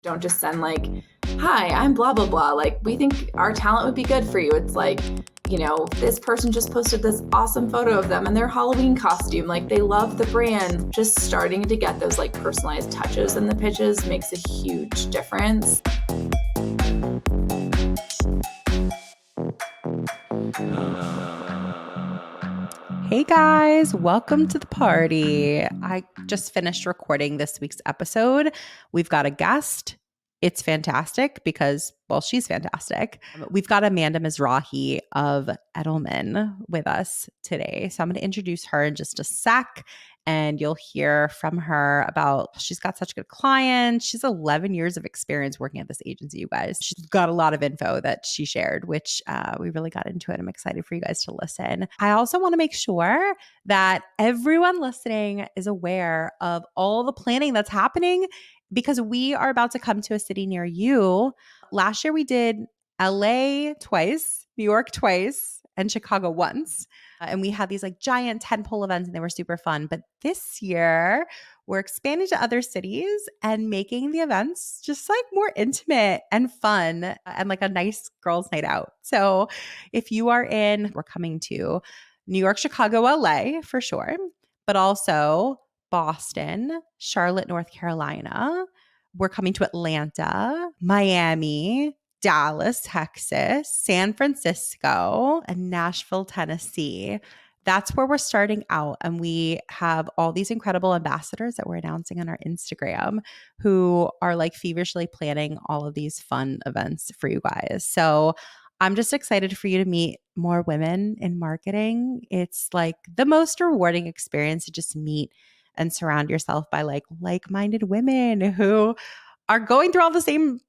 Don't just send like, hi, I'm blah, blah, blah. Like, we think our talent would be good for you. It's like, this person just posted this awesome photo of them in their Halloween costume. Like, they love the brand. Just starting to get those like personalized touches in the pitches makes a huge difference. Hey guys, welcome to the party. I just finished recording this week's episode. We've got a guest. It's fantastic because, well, she's fantastic. We've got Amanda Mizrahi of Edelman with us today. So I'm going to introduce her in just a sec, and you'll hear from her about, she's got such good clients. She's 11 years of experience working at this agency, you guys. She's got a lot of info that she shared, which we really got into it. I'm excited for you guys to listen. I also want to make sure that everyone listening is aware of all the planning that's happening because we are about to come to a city near you. Last year we did LA twice, New York twice, and Chicago once. And we had these like giant tentpole events and they were super fun. But this year we're expanding to other cities and making the events just like more intimate and fun and like a nice girls' night out. So if you are in, we're coming to New York, Chicago, LA for sure, but also Boston, Charlotte, North Carolina. We're coming to Atlanta, Miami, Dallas, Texas, San Francisco, and Nashville, Tennessee. That's where we're starting out. And we have all these incredible ambassadors that we're announcing on our Instagram who are like feverishly planning all of these fun events for you guys. So I'm just excited for you to meet more women in marketing. It's like the most rewarding experience to just meet and surround yourself by like-minded women who are going through all the same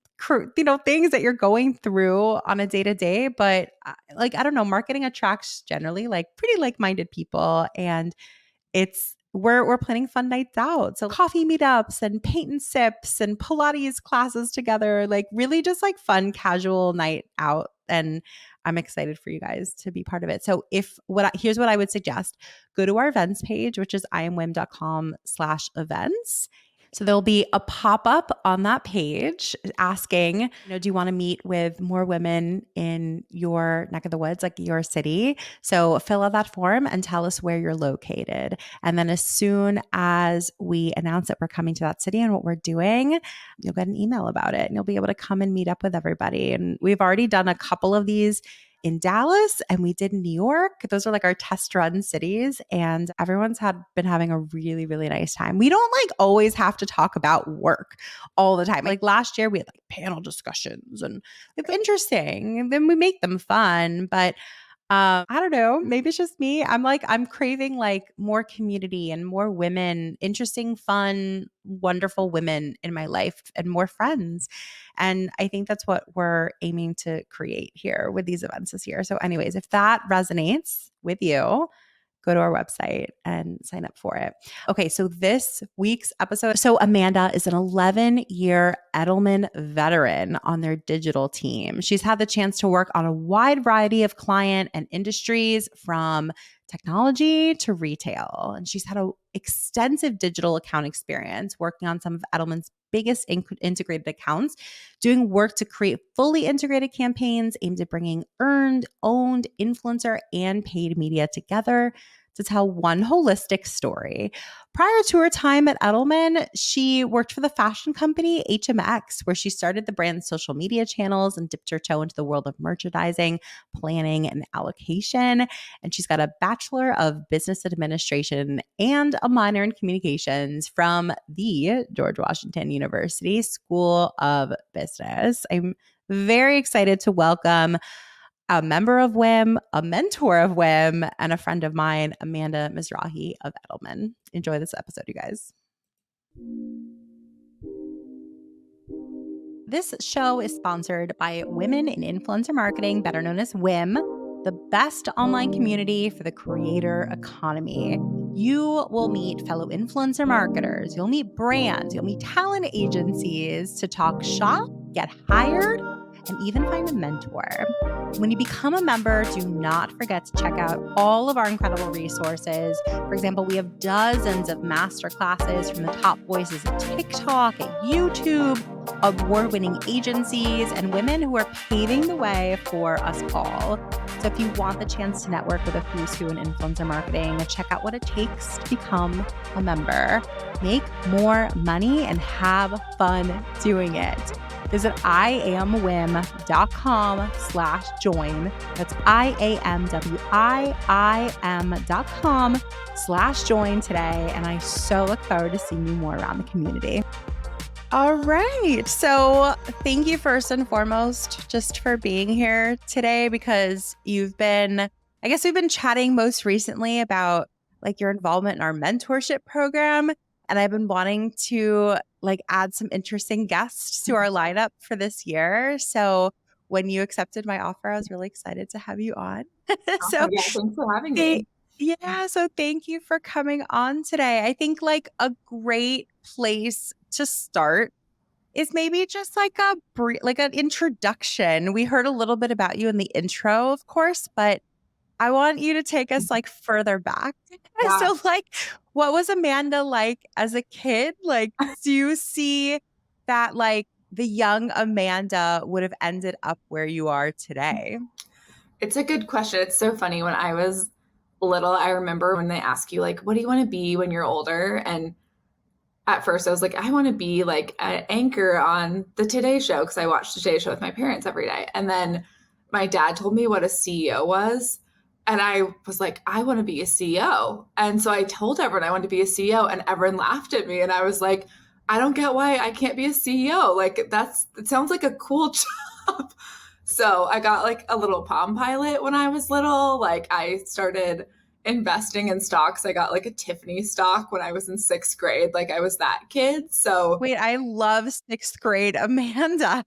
things that you're going through on a day-to-day. But I don't know, marketing attracts generally like pretty like-minded people, and we're planning fun nights out. So coffee meetups and paint and sips and Pilates classes together, like really just like fun, casual night out. And I'm excited for you guys to be part of it. So here's what I would suggest. Go to our events page, which is imwim.com/events. So there'll be a pop-up on that page asking, do you want to meet with more women in your neck of the woods, like your city? So fill out that form and tell us where you're located. And then as soon as we announce that we're coming to that city and what we're doing, you'll get an email about it and you'll be able to come and meet up with everybody. And we've already done a couple of these in Dallas and we did New York. Those are like our test run cities, and everyone's been having a really, really nice time. We don't like always have to talk about work all the time. Like last year we had like panel discussions and it's interesting, and then we make them fun. But I don't know, maybe it's just me. I'm craving like more community and more women, interesting, fun, wonderful women in my life and more friends. And I think that's what we're aiming to create here with these events this year. So anyways, if that resonates with you, go to our website and sign up for it. Okay, so this week's episode. So Amanda is an 11-year Edelman veteran on their digital team. She's had the chance to work on a wide variety of client and industries, from technology to retail. And she's had an extensive digital account experience working on some of Edelman's biggest integrated accounts, doing work to create fully integrated campaigns aimed at bringing earned, owned, influencer, and paid media together to tell one holistic story. Prior to her time at Edelman, she worked for the fashion company HMX, where she started the brand's social media channels and dipped her toe into the world of merchandising, planning, and allocation. And she's got a Bachelor of Business Administration and a minor in communications from the George Washington University School of Business. I'm very excited to welcome a member of WIM, a mentor of WIM, and a friend of mine, Amanda Mizrahi of Edelman. Enjoy this episode, you guys. This show is sponsored by Women in Influencer Marketing, better known as WIM, the best online community for the creator economy. You will meet fellow influencer marketers, you'll meet brands, you'll meet talent agencies to talk shop, get hired, and even find a mentor. When you become a member, do not forget to check out all of our incredible resources. For example, we have dozens of masterclasses from the top voices at TikTok, at YouTube, award-winning agencies, and women who are paving the way for us all. So if you want the chance to network with a who's who in influencer marketing, check out what it takes to become a member. Make more money and have fun doing it. Visit iamwim.com/join. That's iamwim.com/join today. And I so look forward to seeing you more around the community. All right. So thank you first and foremost just for being here today, because we've been chatting most recently about like your involvement in our mentorship program. And I've been wanting to like add some interesting guests to our lineup for this year. So when you accepted my offer, I was really excited to have you on. So Yeah, thanks for having me. yeah, so thank you for coming on today. I think like a great place to start is maybe just like an introduction. We heard a little bit about you in the intro, of course, but I want you to take us like further back. Yeah. So like, what was Amanda like as a kid? Like, do you see that like the young Amanda would have ended up where you are today? It's a good question. It's so funny. When I was little, I remember when they ask you, like, what do you want to be when you're older? And at first I was like, I want to be like an anchor on the Today Show, because I watched the Today Show with my parents every day. And then my dad told me what a CEO was. And I was like, I want to be a CEO. And so I told everyone I wanted to be a CEO, and everyone laughed at me. And I was like, I don't get why I can't be a CEO. Like, it sounds like a cool job. So I got like a little Palm Pilot when I was little. Like, I started investing in stocks. I got like a Tiffany stock when I was in 6th grade. Like, I was that kid. So Wait, I love 6th grade Amanda.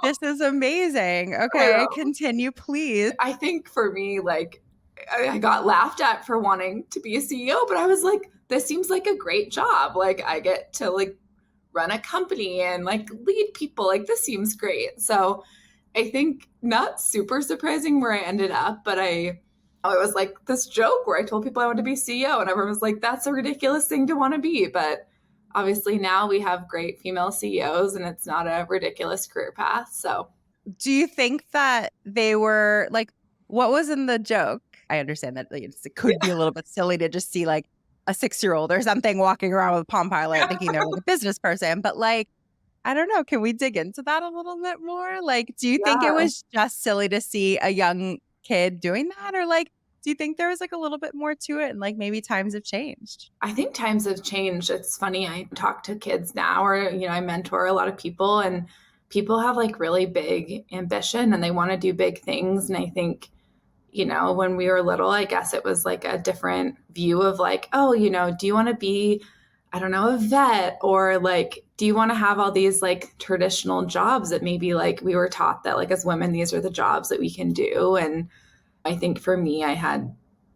This is amazing. Okay, continue, please. I think for me, like, I got laughed at for wanting to be a CEO, but I was like, this seems like a great job. Like, I get to like run a company and like lead people. Like, this seems great. So I think not super surprising where I ended up, but it was like this joke where I told people I wanted to be CEO, and everyone was like, that's a ridiculous thing to want to be. But obviously now we have great female CEOs, and it's not a ridiculous career path. So do you think that they were like, what was in the joke? I understand that it could be a little bit silly to just see like a 6-year-old or something walking around with a Palm Pilot thinking they're like a business person, but like, I don't know. Can we dig into that a little bit more? Like, do you think it was just silly to see a young kid doing that? Or like, do you think there was like a little bit more to it and like maybe times have changed? I think times have changed. It's funny. I talk to kids now, or, I mentor a lot of people, and people have like really big ambition and they want to do big things. And I think, when we were little, I guess it was like a different view of like, oh, do you want to be, I don't know, a vet, or like, do you want to have all these like traditional jobs that maybe like we were taught that like as women, these are the jobs that we can do. And I think for me, I had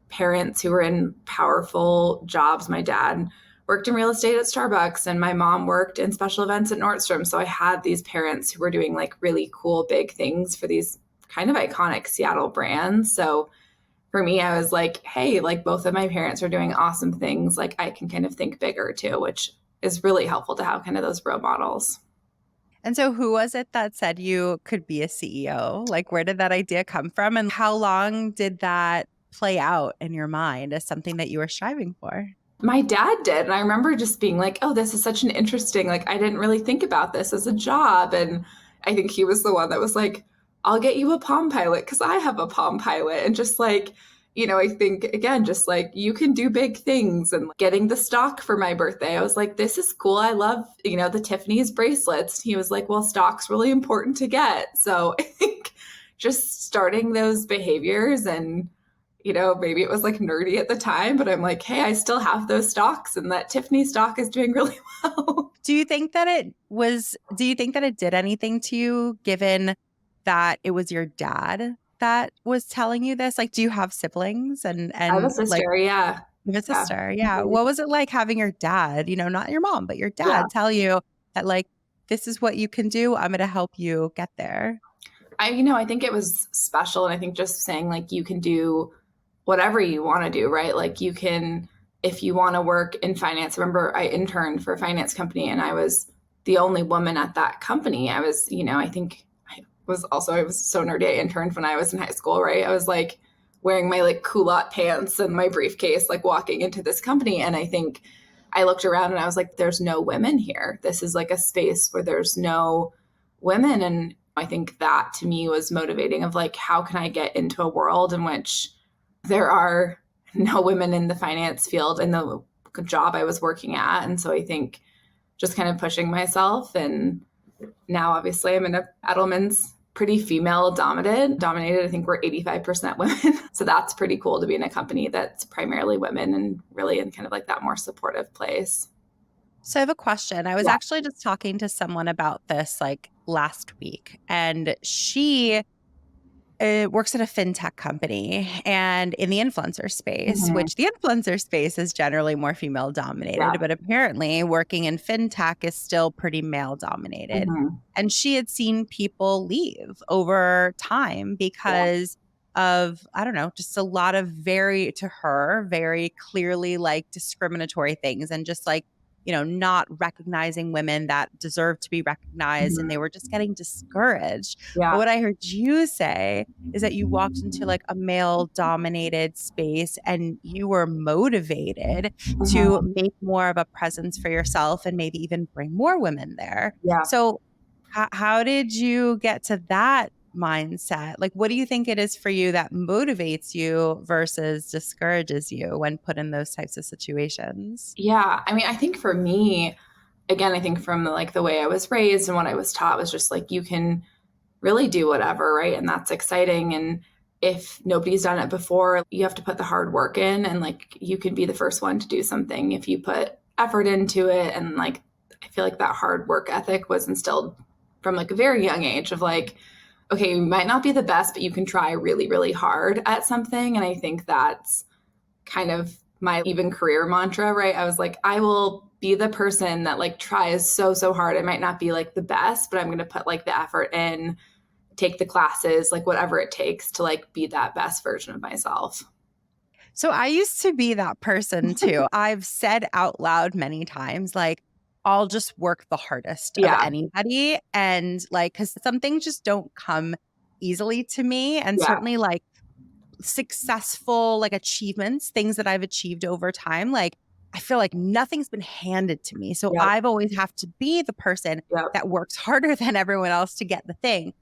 parents who were in powerful jobs. My dad worked in real estate at Starbucks, and my mom worked in special events at Nordstrom. So I had these parents who were doing like really cool, big things for these kind of iconic Seattle brands. So for me, I was like, hey, like both of my parents are doing awesome things. Like, I can kind of think bigger too, which is really helpful to have kind of those role models. And so who was it that said you could be a CEO? Like, where did that idea come from? And how long did that play out in your mind as something that you were striving for? My dad did. And I remember just being like, oh, this is such an interesting, like, I didn't really think about this as a job. And I think he was the one that was like, I'll get you a Palm Pilot because I have a Palm Pilot. And just like, I think again, just like you can do big things. And getting the stock for my birthday, I was like, this is cool. I love, the Tiffany's bracelets. He was like, well, stock's really important to get. So I think just starting those behaviors, and maybe it was like nerdy at the time, but I'm like, hey, I still have those stocks, and that Tiffany stock is doing really well. Do you think that it did anything to you, given that it was your dad that was telling you this? Like, do you have siblings? And I have a sister, like, yeah. you have a sister, yeah. What was it like having your dad, not your mom, but your dad tell you that like, this is what you can do. I'm going to help you get there. I think it was special. And I think just saying like, you can do whatever you want to do, right? Like you can, if you want to work in finance. I remember I interned for a finance company, and I was the only woman at that company. I was, I think I was so nerdy. I interned when I was in high school, right? I was like wearing my like culotte pants and my briefcase, like walking into this company. And I think I looked around and I was like, there's no women here. This is like a space where there's no women. And I think that to me was motivating of like, how can I get into a world in which there are no women in the finance field in the job I was working at. And so I think just kind of pushing myself. And now obviously I'm in a Edelman's pretty female dominated. I think we're 85% women. So that's pretty cool to be in a company that's primarily women and really in kind of like that more supportive place. So I have a question. I was actually just talking to someone about this like last week, and she works at a fintech company and in the influencer space, which the influencer space is generally more female dominated, but apparently working in fintech is still pretty male dominated. And she had seen people leave over time because of, I don't know, just a lot of very clearly like discriminatory things and just like, not recognizing women that deserve to be recognized. And they were just getting discouraged. But what I heard you say is that you walked into like a male dominated space and you were motivated to make more of a presence for yourself and maybe even bring more women there. So how did you get to that mindset? Like, what do you think it is for you that motivates you versus discourages you when put in those types of situations? Yeah. I mean, I think for me, again, I think from like the way I was raised and what I was taught was just like, you can really do whatever, right? And that's exciting. And if nobody's done it before, you have to put the hard work in, and like you can be the first one to do something if you put effort into it. And like, I feel like that hard work ethic was instilled from like a very young age of like, okay, you might not be the best, but you can try really, really hard at something. And I think that's kind of my even career mantra, right? I was like, I will be the person that like tries so, so hard. I might not be like the best, but I'm going to put like the effort in, take the classes, like whatever it takes to like be that best version of myself. So I used to be that person too. I've said out loud many times, like, I'll just work the hardest of anybody. And like, because some things just don't come easily to me. And certainly like successful like achievements, things that I've achieved over time, like I feel like nothing's been handed to me. So I've always have to be the person that works harder than everyone else to get the thing.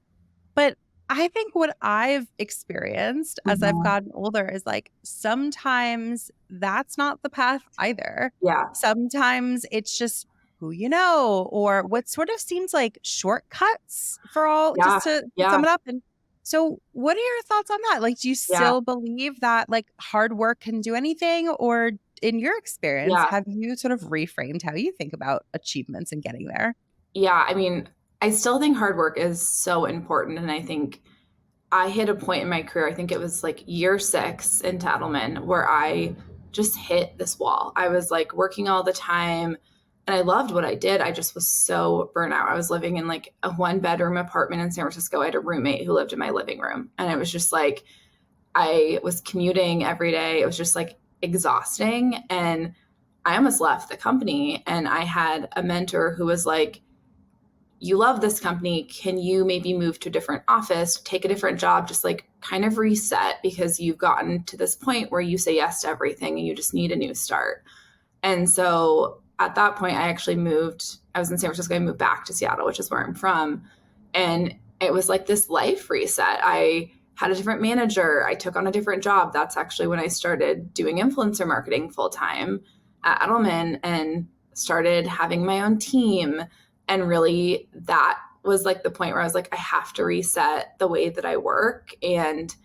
But I think what I've experienced as I've gotten older is like sometimes that's not the path either. Sometimes it's just who you know, or what sort of seems like shortcuts for all, just to sum it up. And so what are your thoughts on that? Like, do you still believe that like hard work can do anything? Or in your experience, have you sort of reframed how you think about achievements and getting there? Yeah. I mean, I still think hard work is so important. And I think I hit a point in my career, I think it was like year 6 in Edelman, where I just hit this wall. I was like working all the time and I loved what I did. I just was so burnt out. I was living in like a 1-bedroom apartment in San Francisco. I had a roommate who lived in my living room. And it was just like, I was commuting every day. It was just like exhausting. And I almost left the company. And I had a mentor who was like, you love this company. Can you maybe move to a different office, take a different job, just like kind of reset, because you've gotten to this point where you say yes to everything and you just need a new start. And so at that point, I actually moved. I was in San Francisco. I moved back to Seattle, which is where I'm from. And it was like this life reset. I had a different manager. I took on a different job. That's actually when I started doing influencer marketing full time at Edelman and started having my own team. And really that was like the point where I was like, I have to reset the way that I work. And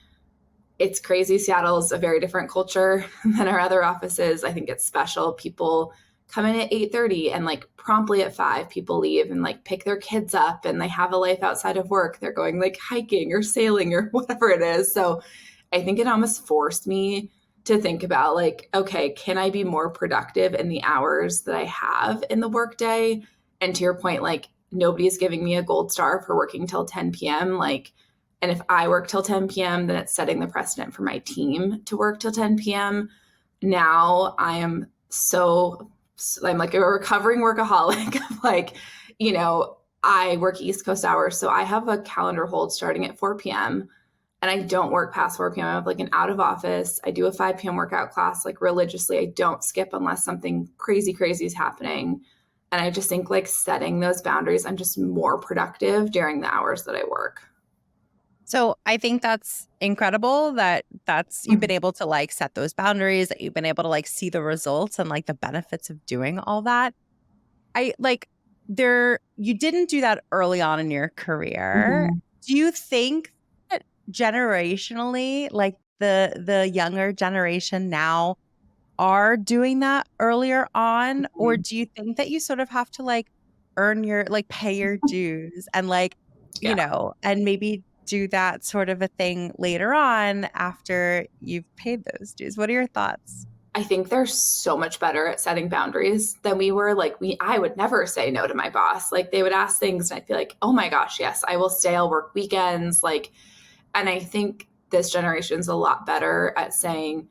it's crazy. Seattle is a very different culture than our other offices. I think it's special. People come in at 8:30 and like promptly at 5 people leave and like pick their kids up and they have a life outside of work. They're going like hiking or sailing or whatever it is. So I think it almost forced me to think about like, okay, can I be more productive in the hours that I have in the workday? And to your point, like nobody's giving me a gold star for working till 10 p.m. Like, and if I work till 10 p.m., then it's setting the precedent for my team to work till 10 p.m. Now I'm like a recovering workaholic. Like, I work East Coast hours, so I have a calendar hold starting at 4 p.m. and I don't work past 4 p.m. I have like an out of office. I do a 5 p.m. workout class like religiously. I don't skip unless something crazy, crazy is happening. And I just think like setting those boundaries, I'm just more productive during the hours that I work. So I think that's incredible that you've been able to like set those boundaries, that you've been able to like see the results and like the benefits of doing all that. I like you didn't do that early on in your career. Mhm. Do you think that generationally, like the younger generation now are doing that earlier on? Or Mhm. do you think that you sort of have to like earn your like pay your dues and like, Yeah. and maybe do that sort of a thing later on after you've paid those dues? What are your thoughts? I think they're so much better at setting boundaries than we were. Like I would never say no to my boss. Like they would ask things and I'd be like, oh my gosh, yes, I will stay. I'll work weekends. Like, and I think this generation's a lot better at saying,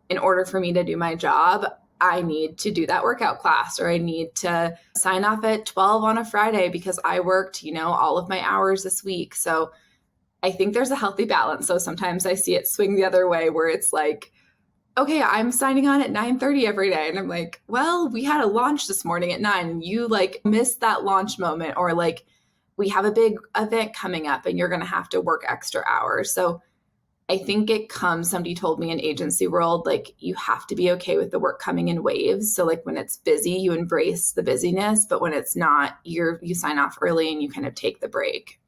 in order for me to do my job, I need to do that workout class or I need to sign off at 12 on a Friday because I worked, all of my hours this week. So I think there's a healthy balance. So sometimes I see it swing the other way where it's like, okay, I'm signing on at 9:30 every day. And I'm like, well, we had a launch this morning at 9 and you like missed that launch moment, or like we have a big event coming up and you're going to have to work extra hours. So I think somebody told me in agency world, like you have to be okay with the work coming in waves. So like when it's busy, you embrace the busyness, but when it's not, you sign off early and you kind of take the break.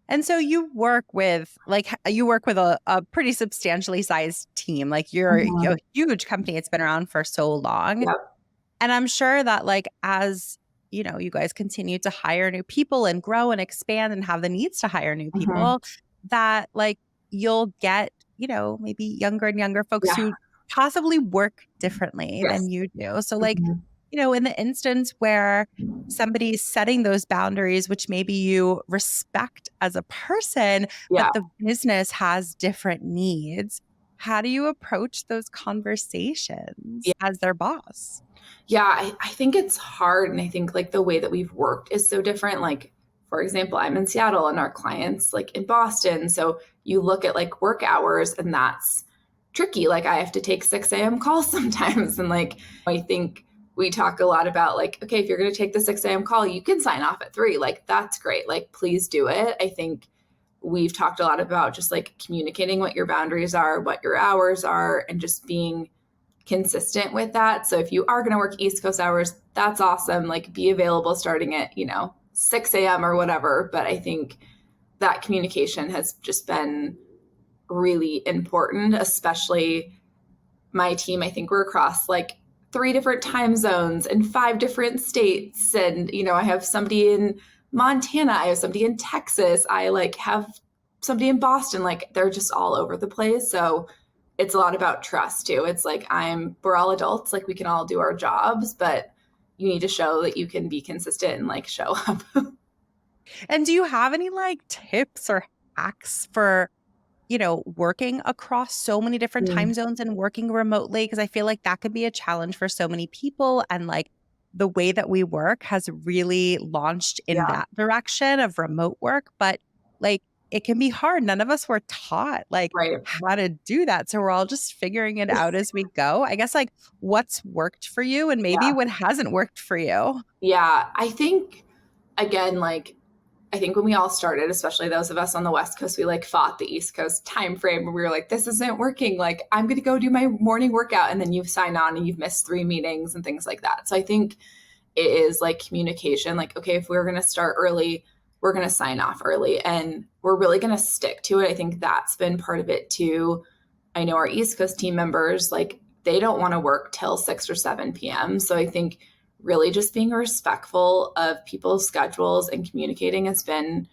And so you work with a pretty substantially sized team. Like you're Mhm. a huge company. It's been around for so long. Yep. And I'm sure that like as you guys continue to hire new people and grow and expand and have the needs to hire new Mhm. people, that like you'll get, maybe younger and younger folks Yeah. who possibly work differently than Yes. you do. So like, Mhm. in the instance where somebody's setting those boundaries, which maybe you respect as a person, Yeah. but the business has different needs, how do you approach those conversations as their boss? Yeah, I think it's hard. And I think like the way that we've worked is so different. Like, for example, I'm in Seattle and our clients like in Boston. So you look at like work hours and that's tricky. Like I have to take 6 a.m. calls sometimes. And like I think we talk a lot about like, okay, if you're going to take the 6 a.m. call, you can sign off at 3. Like that's great. Like please do it. I think we've talked a lot about just like communicating what your boundaries are, what your hours are, and just being consistent with that. So if you are going to work East Coast hours, that's awesome. Like be available starting at, 6 a.m. or whatever. But I think that communication has just been really important, especially my team. I think we're across like 3 different time zones and 5 different states. And, I have somebody in Montana, I have somebody in Texas, I like have somebody in Boston. Like they're just all over the place. So it's a lot about trust too. It's like we're all adults, like we can all do our jobs, but you need to show that you can be consistent and like show up. And do you have any like tips or hacks for, working across so many different time Mm, zones and working remotely? Because I feel like that could be a challenge for so many people. And like the way that we work has really launched in yeah, that direction of remote work. But like it can be hard. None of us were taught like right. how to do that. So we're all just figuring it out as we go. I guess like what's worked for you and maybe Yeah. what hasn't worked for you. Yeah. I think again, like I think when we all started, especially those of us on the West Coast, we like fought the East Coast time frame and we were like, this isn't working. Like, I'm going to go do my morning workout. And then you've signed on and you've missed 3 meetings and things like that. So I think it is like communication. Like, okay, if we're going to start early, we're going to sign off early and we're really going to stick to it. I think that's been part of it too. I know our East Coast team members, like, they don't want to work till 6 or 7 p.m. So I think really just being respectful of people's schedules and communicating has been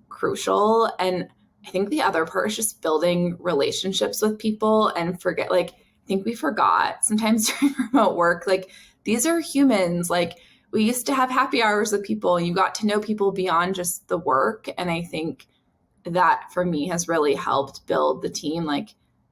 crucial. And I think the other part is just building relationships with people and I think we forgot sometimes during remote work, like, these are humans. Like, we used to have happy hours with people and you got to know people beyond just the work. And I think that for me has really helped build the team. Like,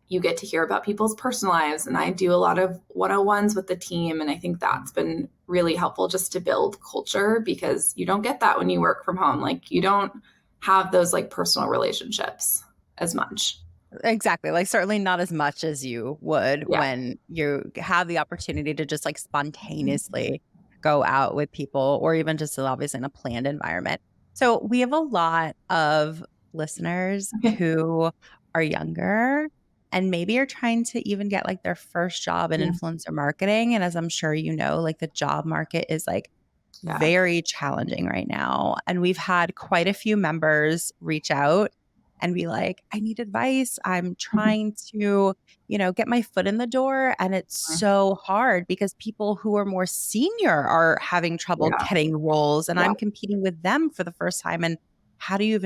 you get to hear about people's personal lives. And I do a lot of 101s with the team. And I think that's been really helpful just to build culture, because you don't get that when you work from home. Like, you don't have those like personal relationships as much. Exactly. Like certainly not as much as you would Yeah. when you have the opportunity to just like spontaneously go out with people or even just obviously in a planned environment. So we have a lot of listeners who are younger and maybe are trying to even get like their first job in Yeah. influencer marketing. And as I'm sure you know, like the job market is like Yeah. very challenging right now. And we've had quite a few members reach out and be like, I need advice. I'm trying to, get my foot in the door. And it's so hard because people who are more senior are having trouble Yeah. getting roles and Yeah. I'm competing with them for the first time. And how do you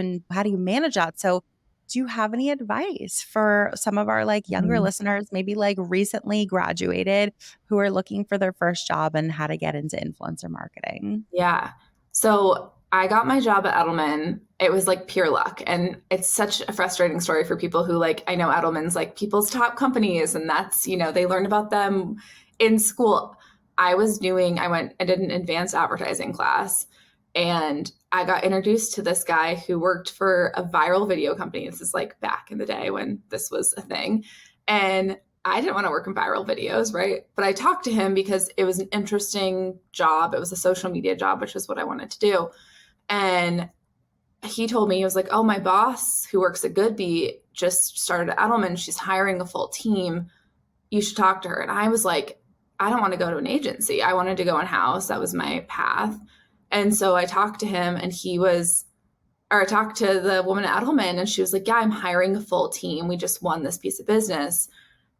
manage that? So do you have any advice for some of our like younger Mhm. listeners, maybe like recently graduated who are looking for their first job and how to get into influencer marketing? Yeah. So I got my job at Edelman. It was like pure luck. And it's such a frustrating story for people who, like, I know Edelman's like people's top companies, and that's, they learn about them in school. I did an advanced advertising class, and I got introduced to this guy who worked for a viral video company. This is like back in the day when this was a thing. And I didn't want to work in viral videos, right? But I talked to him because it was an interesting job. It was a social media job, which is what I wanted to do. And he told me, he was like, oh, my boss who works at Goodby just started at Edelman. She's hiring a full team. You should talk to her. And I was like, I don't want to go to an agency. I wanted to go in house. That was my path. And so I talked to him, and I talked to the woman at Edelman, and she was like, yeah, I'm hiring a full team. We just won this piece of business.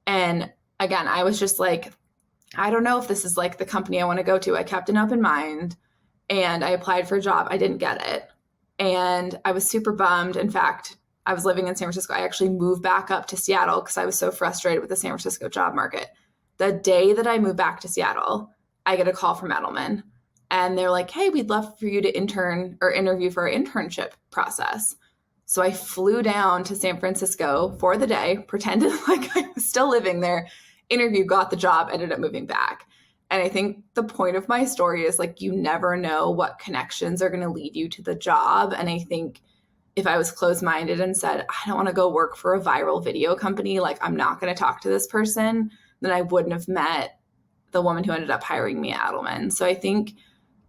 And again, I was just like, I don't know if this is like the company I want to go to. I kept an open mind, and I applied for a job. I didn't get it. And I was super bummed. In fact, I was living in San Francisco. I actually moved back up to Seattle because I was so frustrated with the San Francisco job market. The day that I moved back to Seattle, I get a call from Edelman, and they're like, hey, we'd love for you to intern or interview for our internship process. So I flew down to San Francisco for the day, pretended like I was still living there, interviewed, got the job, ended up moving back. And I think the point of my story is like, you never know what connections are going to lead you to the job. And I think if I was closed minded and said, I don't want to go work for a viral video company, like, I'm not going to talk to this person, then I wouldn't have met the woman who ended up hiring me at Adelman. So I think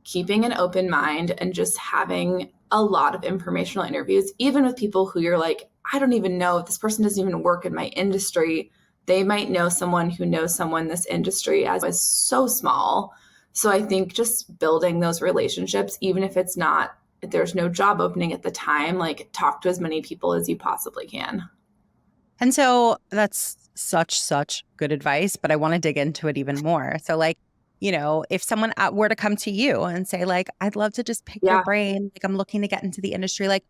keeping an open mind and just having a lot of informational interviews, even with people who you're like, I don't even know if this person doesn't even work in my industry. They might know someone who knows someone in this industry, as is so small. So I think just building those relationships, even if there's no job opening at the time, like, talk to as many people as you possibly can. And so that's such good advice, but I want to dig into it even more. So like, if someone were to come to you and say like, I'd love to just pick your Yeah. brain, like I'm looking to get into the industry, like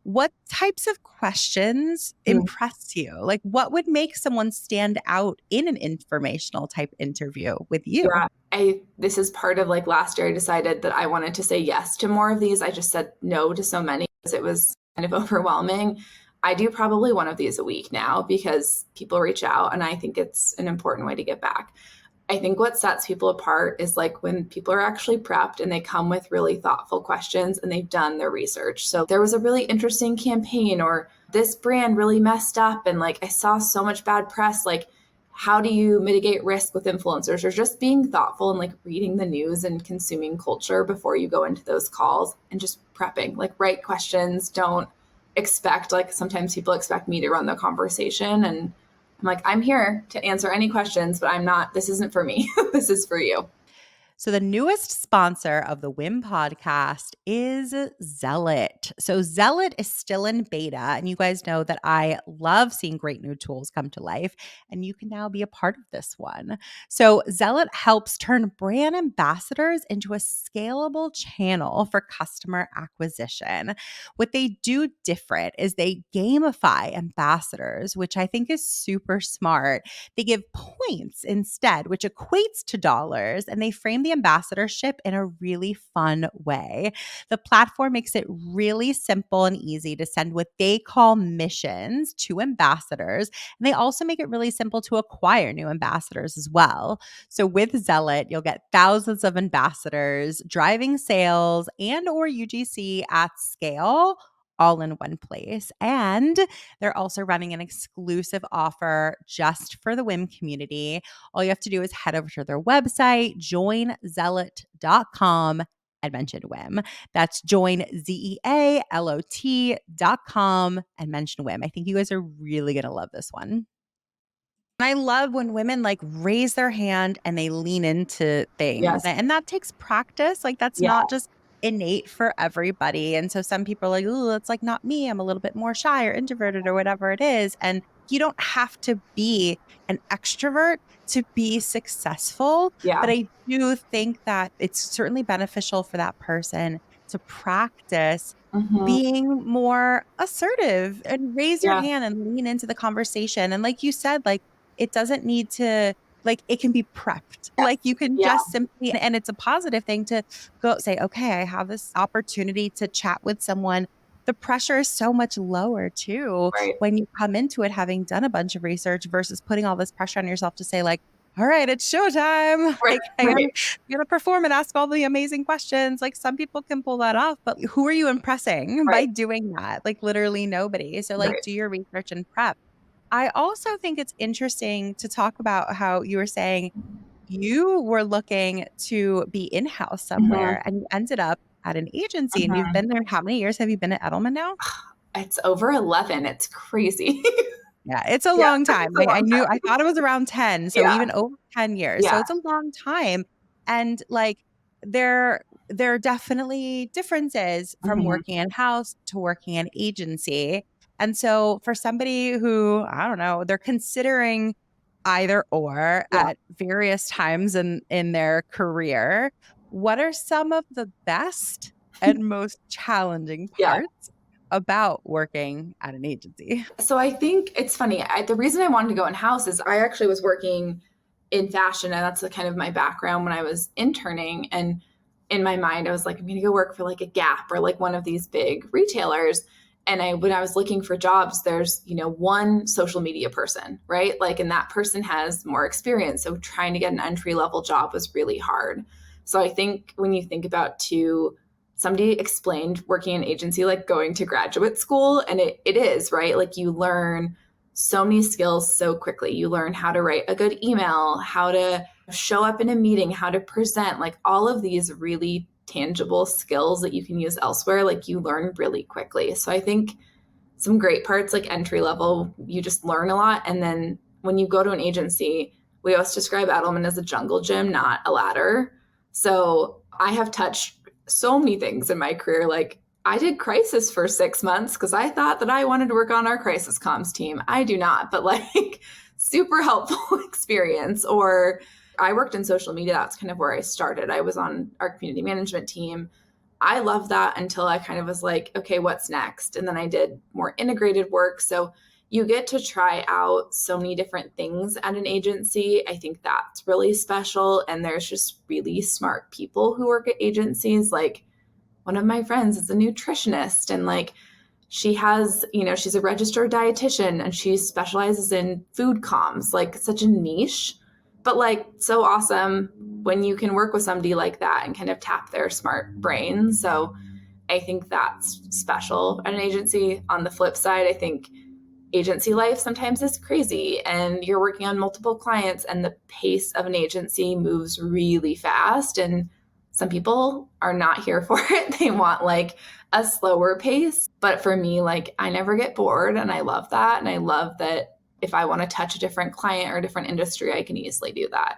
what types of questions Mm. impress you? Like what would make someone stand out in an informational type interview with you? Yeah. This is part of like last year, I decided that I wanted to say yes to more of these. I just said no to so many because it was kind of overwhelming. I do probably one of these a week now because people reach out, and I think it's an important way to get back. I think what sets people apart is like when people are actually prepped and they come with really thoughtful questions and they've done their research. So there was a really interesting campaign, or this brand really messed up, and like I saw so much bad press. Like, how do you mitigate risk with influencers? Or just being thoughtful and like reading the news and consuming culture before you go into those calls, and just prepping, like, right questions. Don't expect, like, sometimes people expect me to run the conversation, and I'm like, I'm here to answer any questions, but I'm not, this isn't for me. This is for you. So, the newest sponsor of the WIM podcast is Zealot. So, Zealot is still in beta, and you guys know that I love seeing great new tools come to life, and you can now be a part of this one. So, Zealot helps turn brand ambassadors into a scalable channel for customer acquisition. What they do different is they gamify ambassadors, which I think is super smart. They give points instead, which equates to dollars, and they frame the the ambassadorship in a really fun way. The platform makes it really simple and easy to send what they call missions to ambassadors. And they also make it really simple to acquire new ambassadors as well. So with Zealot, you'll get thousands of ambassadors driving sales and or UGC at scale all in one place. And they're also running an exclusive offer just for the WIM community. All you have to do is head over to their website, joinzealot.com, and mention WIM. That's joinzealot.com and mention WIM. I think you guys are really going to love this one. And I love when women like raise their hand and they lean into things. Yes. And that takes practice. Like that's Yeah. not just innate for everybody. And so some people are like, oh, it's like not me. I'm a little bit more shy or introverted or whatever it is. And you don't have to be an extrovert to be successful. Yeah. But I do think that it's certainly beneficial for that person to practice being more assertive and raise your hand and lean into the conversation. And like you said, like it doesn't need to, like it can be prepped. Like you can just simply, and it's a positive thing to go say, okay, I have this opportunity to chat with someone. The pressure is so much lower too when you come into it having done a bunch of research versus putting all this pressure on yourself to say like, all right, it's showtime. Like I'm gonna perform and ask all the amazing questions. Like some people can pull that off, but who are you impressing by doing that? Like literally nobody. So like do your research and prep. I also think it's interesting to talk about how you were saying you were looking to be in-house somewhere and you ended up at an agency and you've been there. How many years have you been at Edelman now? It's over 11. It's crazy. Yeah, it's a long time. I thought it was around 10. So even over 10 years. So it's a long time. And like there are definitely differences from working in-house to working in agency. And so for somebody who, I don't know, they're considering either or at various times in their career, what are some of the best and most challenging parts about working at an agency? So I think it's funny. The reason I wanted to go in-house is I actually was working in fashion, and that's the kind of my background when I was interning. And in my mind, I was like, I'm going to go work for like a Gap or like one of these big retailers. And when I was looking for jobs, there's, one social media person, right? Like, and that person has more experience. So trying to get an entry-level job was really hard. So I think when you think about somebody explained working in agency like going to graduate school, and it is, right? Like you learn so many skills so quickly. You learn how to write a good email, how to show up in a meeting, how to present, like all of these really tangible skills that you can use elsewhere, like you learn really quickly. So I think some great parts, like entry level, you just learn a lot. And then when you go to an agency, we always describe Edelman as a jungle gym, not a ladder. So I have touched so many things in my career. Like I did crisis for 6 months because I thought that I wanted to work on our crisis comms team. I do not, but like super helpful experience. Or I worked in social media. That's kind of where I started. I was on our community management team. I loved that until I kind of was like, okay, what's next? And then I did more integrated work. So you get to try out so many different things at an agency. I think that's really special. And there's just really smart people who work at agencies. Like one of my friends is a nutritionist, and like she has, she's a registered dietitian and she specializes in food comms, like such a niche, but like so awesome when you can work with somebody like that and kind of tap their smart brain. So I think that's special at an agency. On the flip side, I think agency life sometimes is crazy and you're working on multiple clients and the pace of an agency moves really fast. And some people are not here for it. They want like a slower pace. But for me, like I never get bored and I love that. And I love that if I want to touch a different client or a different industry, I can easily do that.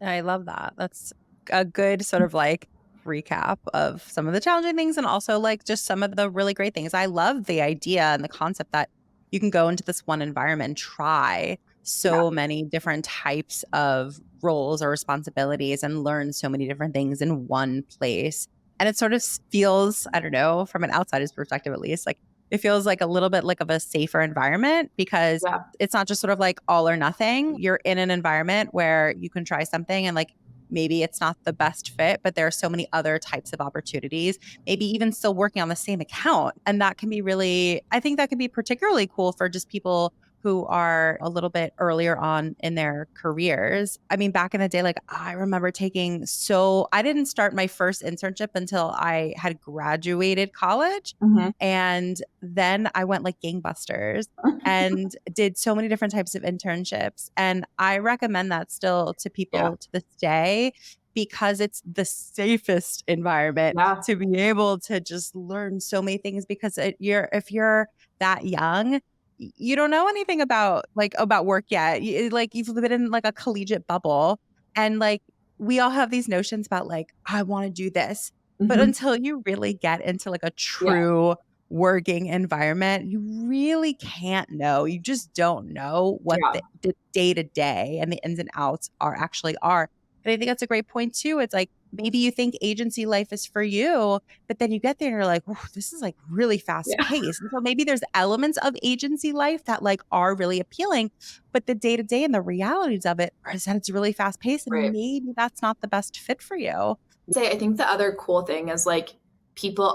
I love that. That's a good sort of like recap of some of the challenging things and also like just some of the really great things. I love the idea and the concept that you can go into this one environment and try so many different types of roles or responsibilities and learn so many different things in one place. And it sort of feels, I don't know, from an outsider's perspective at least, like it feels like a little bit like of a safer environment because it's not just sort of like all or nothing. You're in an environment where you can try something and like maybe it's not the best fit, but there are so many other types of opportunities, maybe even still working on the same account. And that can be really, I think that can be particularly cool for just people who are a little bit earlier on in their careers. I mean, back in the day, like I remember I didn't start my first internship until I had graduated college. Mhm. And then I went like gangbusters and did so many different types of internships. And I recommend that still to Yeah. people to this day because it's the safest environment Yeah. to be able to just learn so many things because if you're that young, you don't know anything about work yet. Like you've been in like a collegiate bubble and like we all have these notions about like I want to do this. But Mhm. until you really get into like a Yeah. true working environment, you really can't know. You just don't know what Yeah. the day to day and the ins and outs are. And I think that's a great point too. It's like maybe you think agency life is for you, but then you get there and you're like, oh, this is like really fast Yeah. paced. And so maybe there's elements of agency life that like are really appealing, but the day to day and the realities of it is that it's really fast paced and Right. maybe that's not the best fit for you. Say I think the other cool thing is like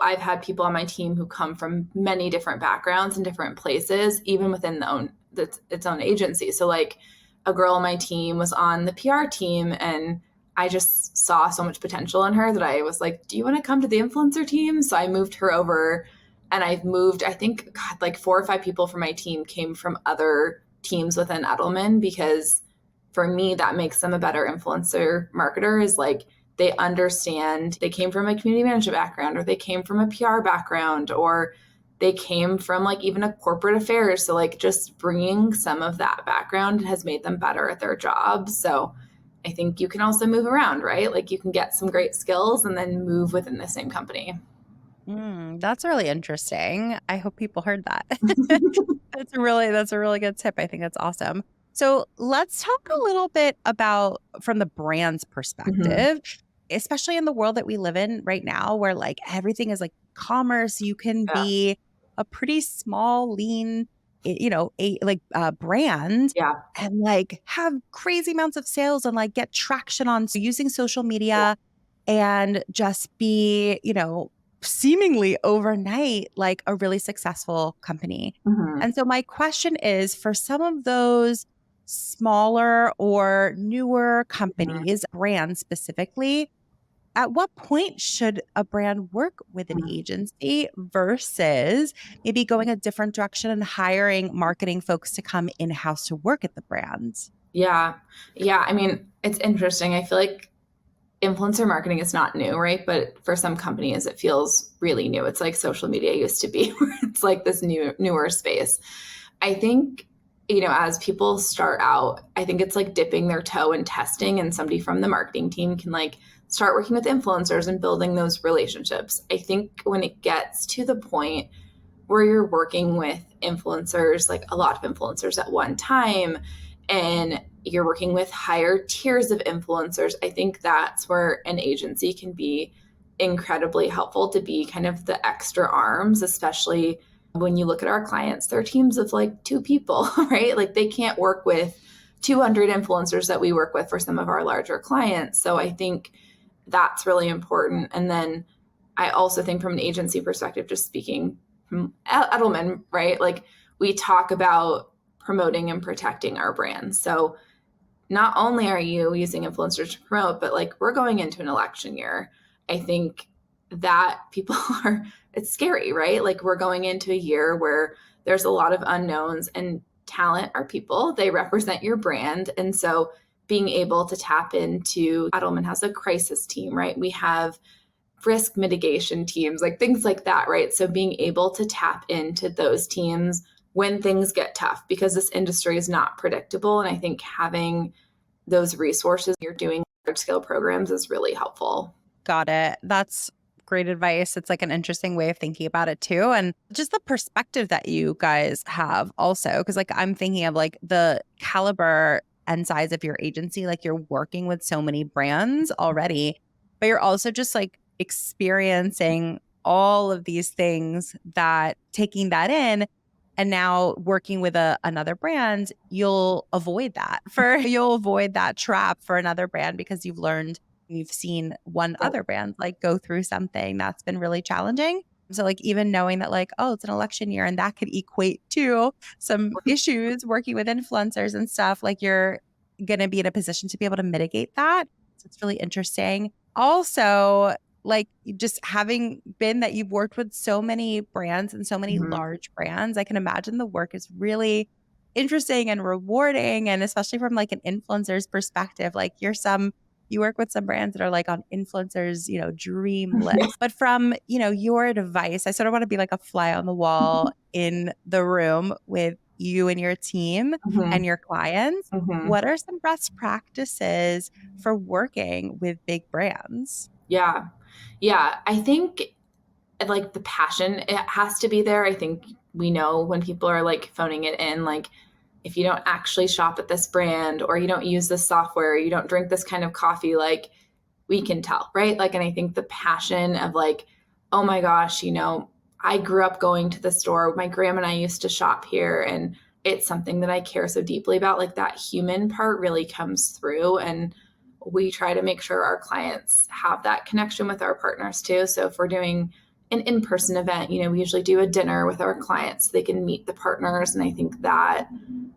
I've had people on my team who come from many different backgrounds and different places, even within its own agency. So like a girl on my team was on the PR team, and I just saw so much potential in her that I was like, do you want to come to the influencer team? So I moved her over, and I've moved, I think, God, like 4 or 5 people from my team came from other teams within Edelman, because for me, that makes them a better influencer marketer, is like they understand, they came from a community management background, or they came from a PR background, or they came from like even a corporate affairs. So like just bringing some of that background has made them better at their jobs. So I think you can also move around, right? Like you can get some great skills and then move within the same company. That's really interesting. I hope people heard that. That's a really good tip. I think that's awesome. So let's talk a little bit about from the brand's Mhm. perspective, especially in the world that we live in right now, where like everything is like commerce. You can Yeah. be a pretty small, lean, brand Yeah. and like have crazy amounts of sales and like get traction on using social Yeah. media and just be, seemingly overnight, like a really successful company. Mhm. And so my question is for some of those smaller or newer Mhm. companies, brands specifically, at what point should a brand work with an Mhm. agency versus maybe going a different direction and hiring marketing folks to come in-house to work at the brands? Yeah. Yeah. I mean, it's interesting. I feel like influencer marketing is not new, right? But for some companies, it feels really new. It's like social media used to be, where it's like this newer space. I think, as people start out, I think it's like dipping their toe in testing, and somebody from the marketing team can like start working with influencers and building those relationships. I think when it gets to the point where you're working with influencers, like a lot of influencers at one time, and you're working with higher tiers of influencers, I think that's where an agency can be incredibly helpful, to be kind of the extra arms, especially when you look at our clients, they're teams of like 2 people, right? Like they can't work with 200 influencers that we work with for some of our larger clients. So I think that's really important. And then I also think from an agency perspective, just speaking from Edelman, right? Like we talk about promoting and protecting our brands. So not only are you using influencers to promote, but like we're going into an election year. I think that people are, it's scary, right? Like we're going into a year where there's a lot of unknowns, and talent are people, they represent your brand. And so being able to tap into, Edelman has a crisis team, right? We have risk mitigation teams, like things like that, right? So being able to tap into those teams when things get tough, because this industry is not predictable. And I think having those resources, you're doing large scale programs, is really helpful. Got it. That's great advice. It's like an interesting way of thinking about it too. And just the perspective that you guys have also, because like I'm thinking of like the caliber and size of your agency, like you're working with so many brands already, but you're also just like experiencing all of these things that taking that in And now working with another brand, you'll avoid that trap for another brand because you've seen one Yep. other brand like go through something that's been really challenging. So like even knowing that like, oh, it's an election year and that could equate to some issues working with influencers and stuff, like you're going to be in a position to be able to mitigate that. So it's really interesting. Also, like just having been that you've worked with so many brands and so many Mhm. large brands, I can imagine the work is really interesting and rewarding. And especially from like an influencer's perspective, like you work with some brands that are like on influencers, dream Yeah. list. But from, your advice, I sort of want to be like a fly on the wall in the room with you and your team Mhm. and your clients. Mhm. What are some best practices for working with big brands? Yeah. Yeah. I think like the passion, it has to be there. I think we know when people are like phoning it in, like if you don't actually shop at this brand or you don't use this software, you don't drink this kind of coffee, like we can tell, right? Like, and I think the passion of like, oh my gosh, I grew up going to the store. My grandma and I used to shop here, and it's something that I care so deeply about. Like that human part really comes through, and we try to make sure our clients have that connection with our partners too. So if we're doing an in-person event, we usually do a dinner with our clients so they can meet the partners, and I think that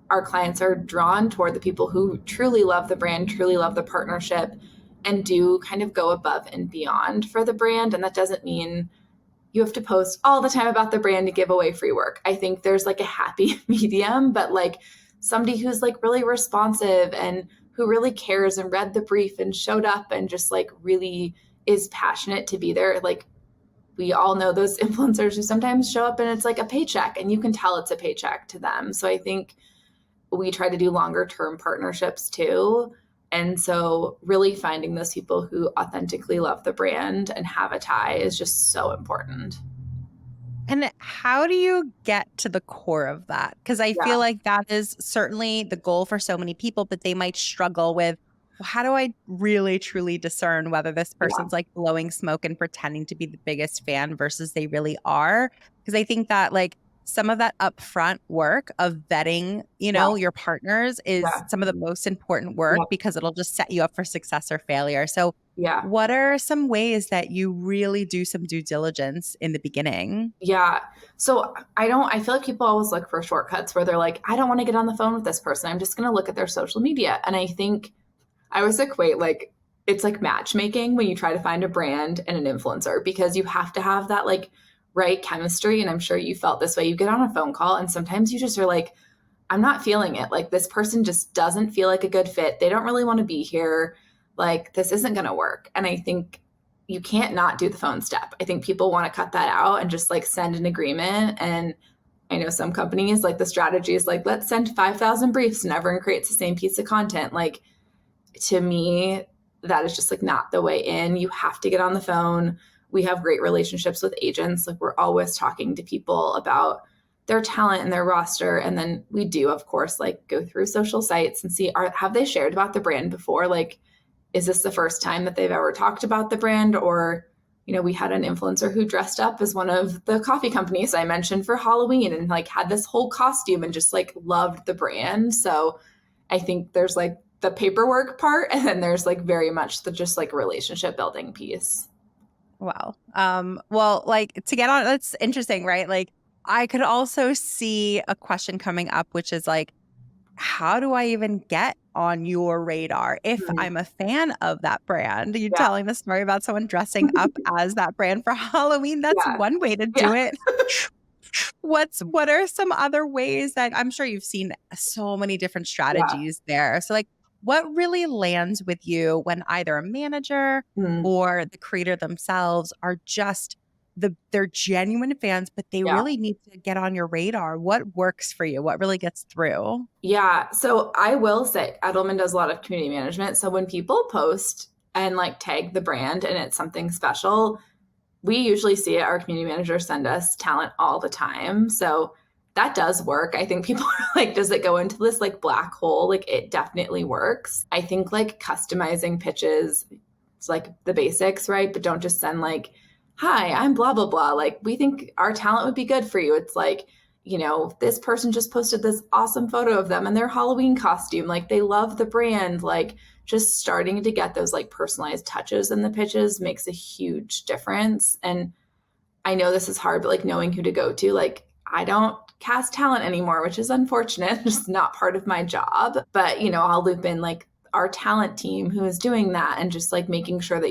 our clients are drawn toward the people who truly love the brand, truly love the partnership, and do kind of go above and beyond for the brand. And that doesn't mean you have to post all the time about the brand to give away free work. I think there's like a happy medium, but like somebody who's like really responsive and who really cares and read the brief and showed up and just like really is passionate to be there. Like we all know those influencers who sometimes show up and it's like a paycheck and you can tell it's a paycheck to them. So I think we try to do longer term partnerships too. And so, really finding those people who authentically love the brand and have a tie is just so important. And how do you get to the core of that? Because I Yeah, feel like that is certainly the goal for so many people, but they might struggle with, well, how do I really truly discern whether this yeah, person's like blowing smoke and pretending to be the biggest fan versus they really are? Because I think that like some of that upfront work of vetting, yeah, your partners is yeah, some of the most important work yeah, because it'll just set you up for success or failure. So, yeah. what are some ways that you really do some due diligence in the beginning? Yeah. So I feel like people always look for shortcuts where they're like, I don't want to get on the phone with this person. I'm just going to look at their social media. And I think I always equate like it's like matchmaking when you try to find a brand and an influencer because you have to have that like right chemistry. And I'm sure you felt this way. You get on a phone call and sometimes you just are like, I'm not feeling it. Like this person just doesn't feel like a good fit. They don't really want to be here. Like this isn't going to work. And I think you can't not do the phone step. I think people want to cut that out and just like send an agreement. And I know some companies like the strategy is like, let's send 5,000 briefs and everyone creates the same piece of content. Like to me, that is just like not the way in. You have to get on the phone. We have great relationships with agents. Like we're always talking to people about their talent and their roster. And then we do, of course, like go through social sites and see have they shared about the brand before? Like, is this the first time that they've ever talked about the brand? Or, we had an influencer who dressed up as one of the coffee companies I mentioned for Halloween and like had this whole costume and just like loved the brand. So I think there's like the paperwork part and then there's like very much the just like relationship building piece. Wow. Well, like to get on, that's interesting, right? Like I could also see a question coming up, which is like, how do I even get on your radar if Mhm. I'm a fan of that brand? You Yeah. telling the story about someone dressing up as that brand for Halloween. That's Yeah. one way to Yeah. do it. What are some other ways that I'm sure you've seen so many different Yeah. strategies there? So like what really lands with you when either a manager Mm. or the creator themselves are just they're genuine fans, but they Yeah. really need to get on your radar? What works for you? What really gets through? Yeah. So I will say Edelman does a lot of community management. So when people post and like tag the brand and it's something special, we usually see it. Our community managers send us talent all the time. So that does work. I think people are like, does it go into this like black hole? Like it definitely works. I think like customizing pitches, it's like the basics, right? But don't just send like, hi, I'm blah, blah, blah. Like we think our talent would be good for you. It's like, this person just posted this awesome photo of them in their Halloween costume. Like they love the brand. Like just starting to get those like personalized touches in the pitches makes a huge difference. And I know this is hard, but like knowing who to go to, like I don't cast talent anymore, which is unfortunate, just not part of my job. But, I'll loop in like our talent team who is doing that and just like making sure that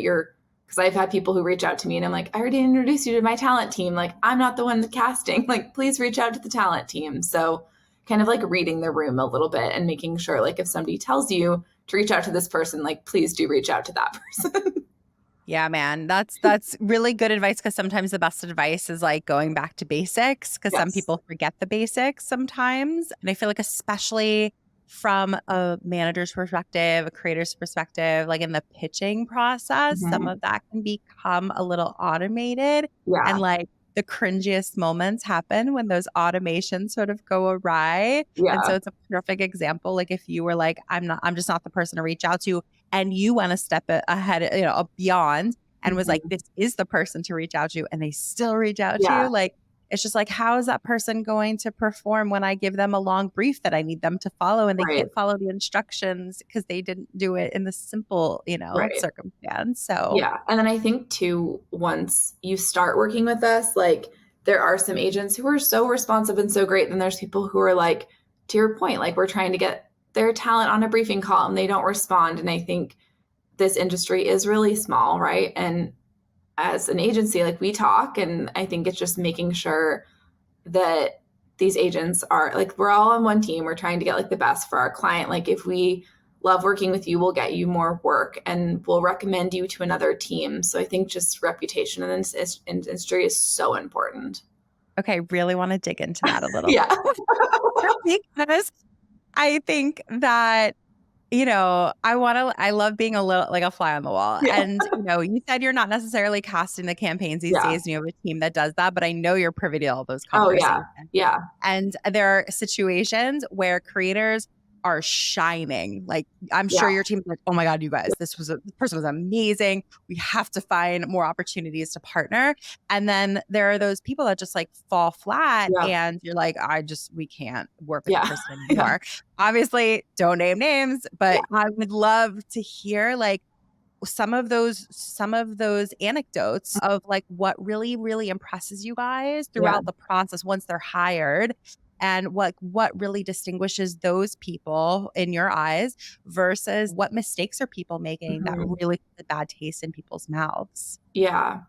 because I've had people who reach out to me and I'm like, I already introduced you to my talent team. Like, I'm not the one casting. Like, please reach out to the talent team. So, kind of like reading the room a little bit and making sure, like, if somebody tells you to reach out to this person, like, please do reach out to that person. Yeah, man. That's really good advice because sometimes the best advice is like going back to basics because some Yes. people forget the basics sometimes. And I feel like especially from a manager's perspective, a creator's perspective, like in the pitching process, some Mm-hmm. of that can become a little automated Yeah. and like the cringiest moments happen when those automations sort of go awry. And Yeah. so it's a perfect example. Like if you were like, I'm just not the person to reach out to, and you went a step ahead, beyond and was like, Mm-hmm. this is the person to reach out to, and they still reach out to Yeah. you. Like, it's just like, how is that person going to perform when I give them a long brief that I need them to follow and they Right. can't follow the instructions because they didn't do it in the simple, Right. circumstance. So, Yeah. And then I think too, once you start working with us, like there are some agents who are so responsive and so great. Then there's people who are like, to your point, like we're trying to get their talent on a briefing call and they don't respond. And I think this industry is really small, right? And as an agency, like we talk, and I think it's just making sure that these agents are like, we're all on one team. We're trying to get like the best for our client. Like if we love working with you, we'll get you more work and we'll recommend you to another team. So I think just reputation in this industry is so important. okay, really want to dig into that a little Yeah. bit because I think that I love being a little like a fly on the wall. Yeah. And, you said you're not necessarily casting the campaigns these Yeah. days and you have a team that does that, but I know you're privy to all those Oh, yeah. conversations. Yeah. And there are situations where creators are shining. Like I'm Yeah. sure your team is like, oh my God, you guys, this person was amazing. We have to find more opportunities to partner. And then there are those people that just like fall flat Yeah. and you're like, we can't work with the Yeah. person Yeah. anymore. Obviously, don't name names, Yeah. but I would love to hear like some of those anecdotes of like what really really impresses you guys Yeah. throughout the process once they're hired and what really distinguishes those people in your eyes versus what mistakes are people making that Mhm. really put a bad taste in people's mouths. Yeah.